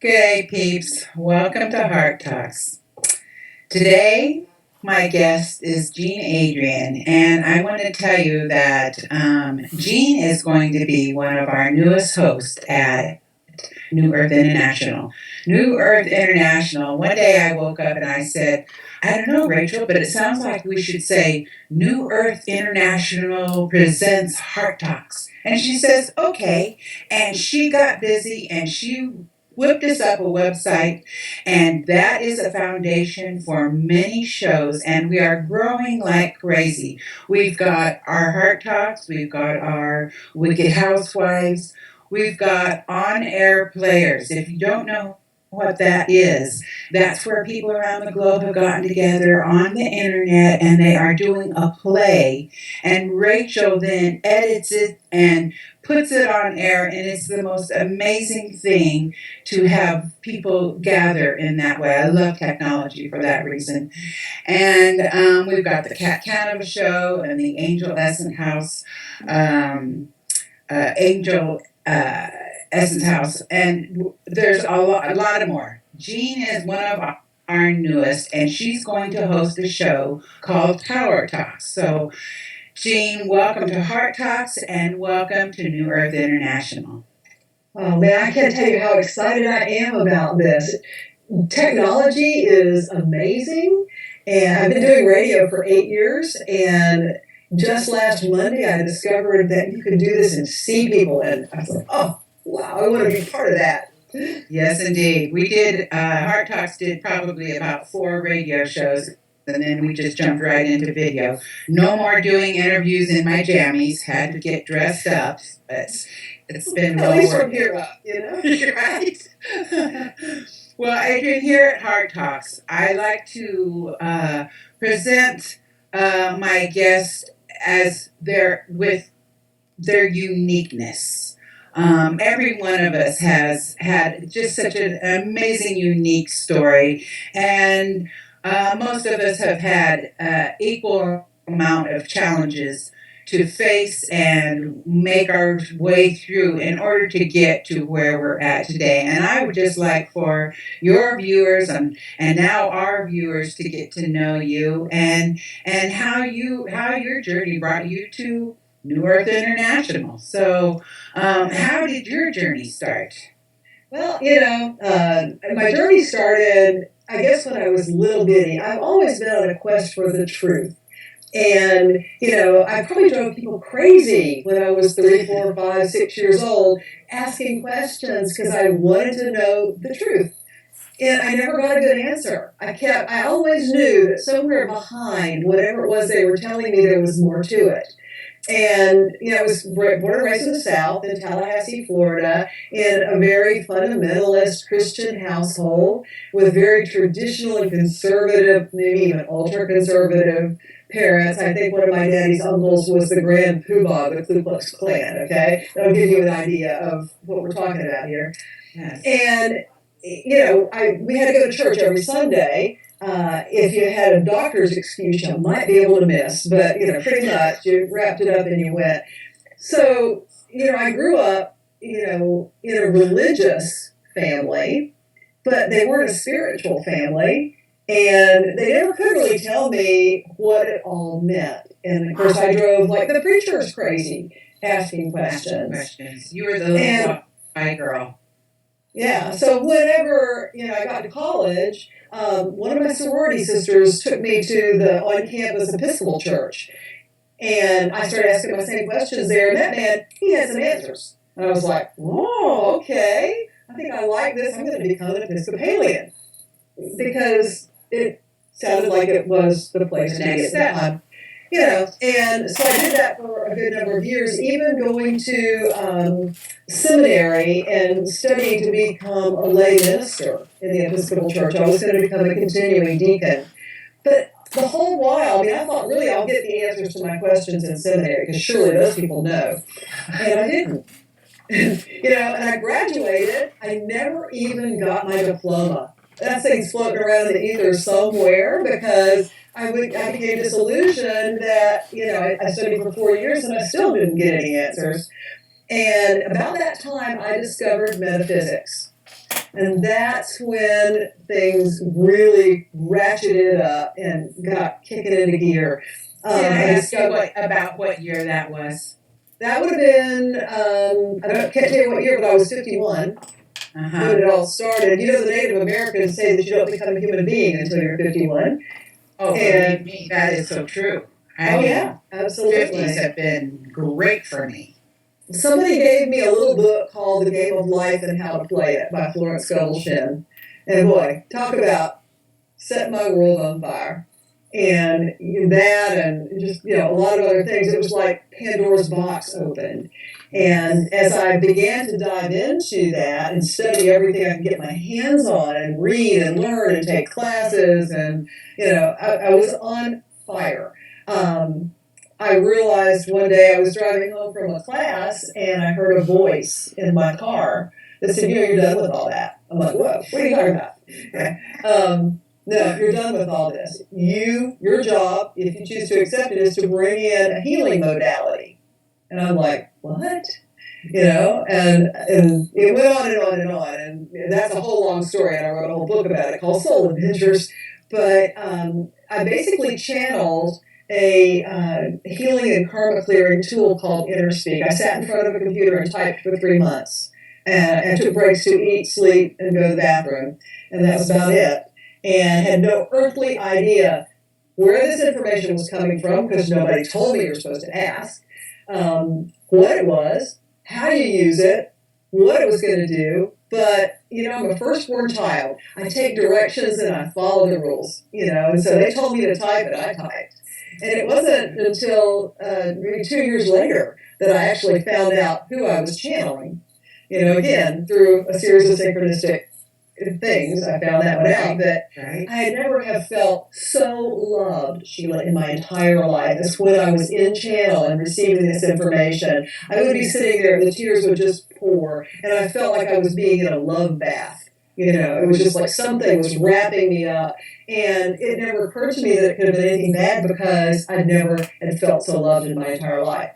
Good peeps, welcome to Heart Talks. Today, my guest is Adrienne, and I want to tell you that Jean is going to be one of our newest hosts at New Earth International. New Earth International, one day I woke up and I said, I don't know, Rachel, but it sounds like we should say New Earth International presents Heart Talks. And she says, okay. And she got busy and she whipped us up a website, and that is a foundation for many shows, and we are growing like crazy. We've got our Heart Talks, we've got our Wicked Housewives, we've got on-air players. If you don't know what that is, that's where people around the globe have gotten together on the internet and they are doing a play. And Rachel then edits it and puts it on air, and it's the most amazing thing to have people gather in that way. I love technology for that reason. And we've got the Cat Canada show and the Angel Essence House, Angel Essence House, and there's a lot of more. Jean is one of our newest, and she's going to host a show called Power Talks. So, Jean, welcome to Heart Talks, and welcome to New Earth International. Oh man, I can't tell you how excited I am about this. Technology is amazing, and I've been doing radio for 8 years, and just last Monday I discovered that you can do this and see people, and I was like, oh, wow, I want to be part of that. Yes, indeed. We did, Heart Talks did probably about 4 radio shows, and then we just jumped right into video. No more doing interviews in my jammies, had to get dressed up. It's been well At least worth from here up, you know? right? Well, Adrienne, here at Heart Talks, I like to present my guests as with their uniqueness. Every one of us has had just such an amazing, unique story, and most of us have had equal amount of challenges to face and make our way through in order to get to where we're at today. And I would just like for your viewers and now our viewers to get to know you and how your journey brought you to New Earth International. So, how did your journey start? Well, my journey started, I guess, when I was little bitty. I've always been on a quest for the truth. And, I probably drove people crazy when I was 3, 4, 5, 6 years old, asking questions because I wanted to know the truth. And I never got a good answer. I always knew that somewhere behind whatever it was they were telling me, there was more to it. And, I was born and raised in the South, in Tallahassee, Florida, in a very fundamentalist Christian household with very traditional and conservative, maybe even ultra-conservative parents. I think one of my daddy's uncles was the Grand Poobah of the Ku Klux Klan, okay? That'll give you an idea of what we're talking about here. Yes. And, we had to go to church every Sunday. If you had a doctor's excuse, you might be able to miss, but, pretty much you wrapped it up and you went. So, I grew up, in a religious family, but they weren't a spiritual family, and they never could really tell me what it all meant. And, of course, I drove like the preacher's crazy, asking questions. You were the little white girl. Yeah, so whenever, I got to college, one of my sorority sisters took me to the on-campus Episcopal church, and I started asking my same questions there, and that man, he had some answers. And I was like, oh, okay, I think I like this. I'm going to become an Episcopalian, because it sounded like it was the place to get that. And so I did that for a good number of years, even going to seminary and studying to become a lay minister in the Episcopal Church. I was going to become a continuing deacon. But the whole while, I thought, really, I'll get the answers to my questions in seminary, because surely those people know. And I didn't. And I graduated. I never even got my diploma. That thing's floating around in the ether somewhere, because I became disillusioned that, I studied for 4 years and I still didn't get any answers. And about that time, I discovered metaphysics. And that's when things really ratcheted up and got kicking into gear. Can I And ask you about what year that was? that would have been, can't tell you what year, but I was 51 when it all started. You know, the Native Americans say that you don't become a human being until you're 51. Oh, And believe me, that is so true. I oh mean, yeah, absolutely. 50s have been great for me. Somebody gave me a little book called The Game of Life and How to Play It by Florence Scovel Shinn. And boy, talk about setting my world on fire. And that and just, a lot of other things. It was like Pandora's box opened. And as I began to dive into that and study everything I could get my hands on and read and learn and take classes, and, I was on fire. I realized one day I was driving home from a class and I heard a voice in my car that said, you're done with all that. I'm like, whoa, what are you talking about? Okay. No, you're done with all this. Your job, if you choose to accept it, is to bring in a healing modality. And I'm like, what? And it went on and on and on. And that's a whole long story. And I wrote a whole book about it called Soul Adventures. But I basically channeled a healing and karma clearing tool called InnerSpeak. I sat in front of a computer and typed for 3 months. And took breaks to eat, sleep, and go to the bathroom. And that was about it. And had no earthly idea where this information was coming from, because nobody told me you're supposed to ask, what it was, how you use it, what it was going to do. But, I'm a firstborn child. I take directions and I follow the rules, and so they told me to type and I typed. And it wasn't until maybe 2 years later that I actually found out who I was channeling. Again, through a series of synchronistic things, I found that one out, that I never have felt so loved, Sheila, in my entire life as when I was in channel and receiving this information. I would be sitting there and the tears would just pour, and I felt like I was being in a love bath. It was just like something was wrapping me up, and it never occurred to me that it could have been anything bad, because I never had felt so loved in my entire life.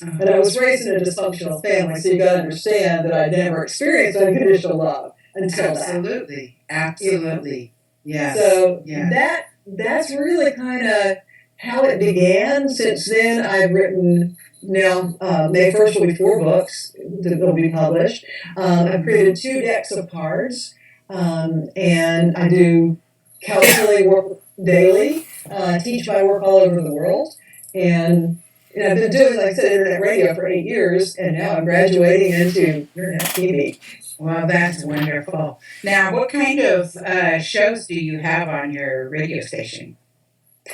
And I was raised in a dysfunctional family, so you got to understand that I never experienced unconditional love until Absolutely. Absolutely. Yes. So that's really kind of how it began. Since then, I've written, now May 1st will be 4 books that will be published. I've created 2 decks of cards, and I do counseling work daily, teach my work all over the world, and I've been doing, like I said, internet radio for 8 years, and now I'm graduating into internet TV. Well, that's wonderful. Now, what kind of shows do you have on your radio station?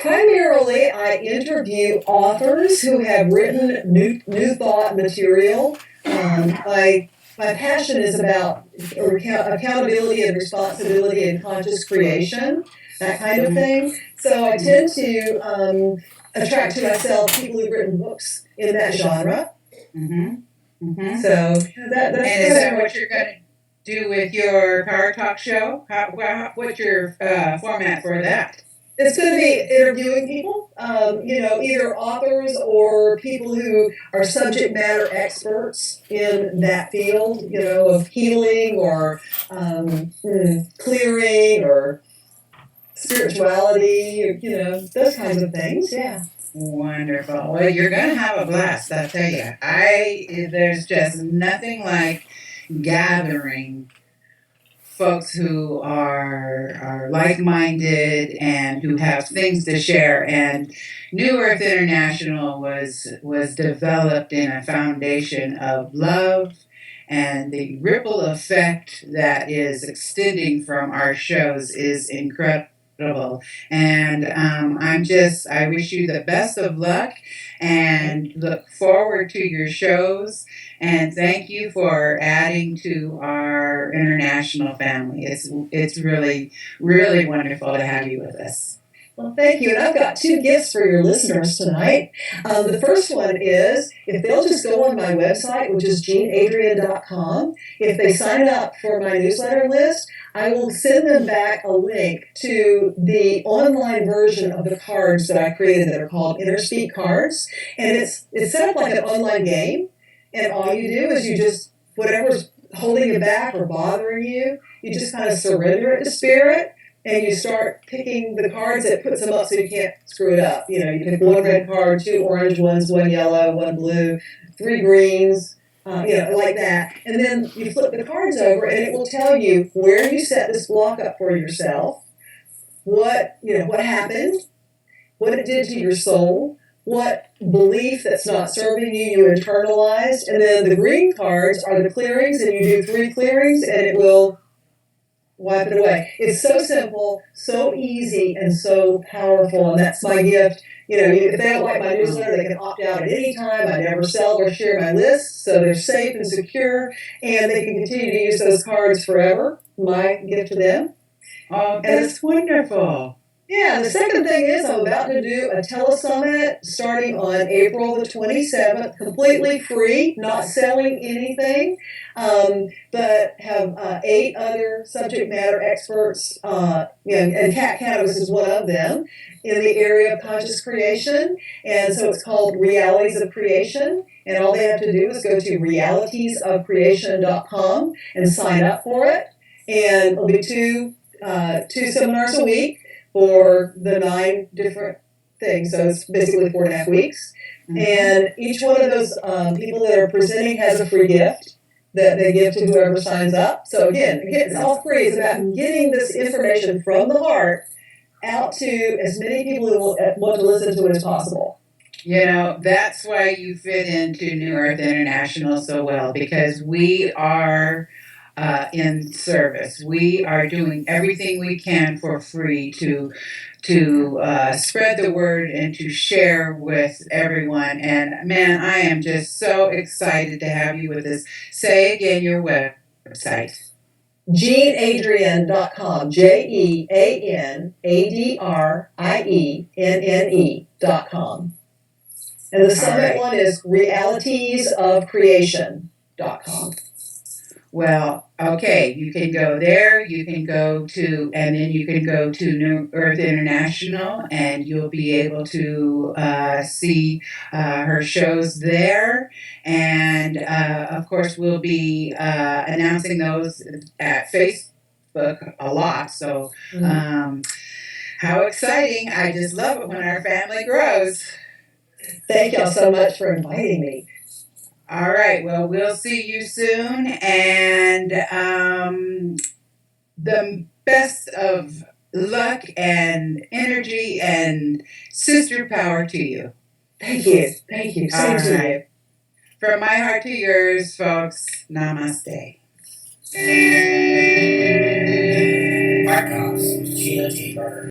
Primarily, I interview authors who have written new thought material. My passion is about accountability and responsibility and conscious creation, that kind of thing. So I tend to attract to myself people who've written books in that genre. Mm-hmm. Mm-hmm. So that's and is that what you're going to do with your Power Talk show? What's your format for that? It's going to be interviewing people, either authors or people who are subject matter experts in that field, of healing or clearing or spirituality, or, those kinds of things. Yeah. Wonderful. Well, you're going to have a blast, I'll tell you. There's just nothing like gathering folks who are like-minded and who have things to share. And New Earth International was developed in a foundation of love, and the ripple effect that is extending from our shows is incredible. And I wish you the best of luck and look forward to your shows. And thank you for adding to our international family. It's really, really wonderful to have you with us. Well, thank you. And I've got 2 gifts for your listeners tonight. The first one is, if they'll just go on my website, which is jeanadrienne.com, if they sign up for my newsletter list, I will send them back a link to the online version of the cards that I created that are called InnerSpeak cards. And it's set up like an online game. And all you do is you just, whatever's holding you back or bothering you, you just kind of surrender it to spirit and you start picking the cards that puts them up so you can't screw it up. You know, you pick one red card, two orange ones, one yellow, one blue, three greens, like that. And then you flip the cards over and it will tell you where you set this block up for yourself, what happened, what it did to your soul, what belief that's not serving you internalized, and then the green cards are the clearings, and you do 3 clearings, and it will wipe it away. It's so simple, so easy, and so powerful, and that's my gift. If they don't like my newsletter, they can opt out at any time. I never sell or share my list, so they're safe and secure, and they can continue to use those cards forever. My gift to them. Oh, that's wonderful. Yeah, the second thing is I'm about to do a telesummit starting on April the 27th, completely free, not selling anything, but have 8 other subject matter experts, and Kat Cannabis is one of them, in the area of conscious creation. And so it's called Realities of Creation. And all they have to do is go to realitiesofcreation.com and sign up for it. And it'll be two seminars a week for the 9 different things. So it's basically 4.5 weeks. Mm-hmm. And each one of those people that are presenting has a free gift that they give to whoever signs up. So again, it's all free. It's about getting this information from the heart out to as many people who want to listen to it as possible. That's why you fit into New Earth International so well, because we are in service. We are doing everything we can for free to spread the word and to share with everyone. And man, I am just so excited to have you with us. Say again your website. JeanneAdrienne.com. JeanneAdrienne.com. And the summit one is realitiesofcreation.com. Well, okay, you can go there, and then you can go to New Earth International, and you'll be able to see her shows there. And, of course, we'll be announcing those at Facebook a lot. So, how exciting. I just love it when our family grows. Thank y'all so much for inviting me. All right. Well, we'll see you soon, and the best of luck and energy and sister power to you. Thank you. Thank you. Same to you. From my heart to yours, folks. Namaste. Podcast with Gina T. Burger.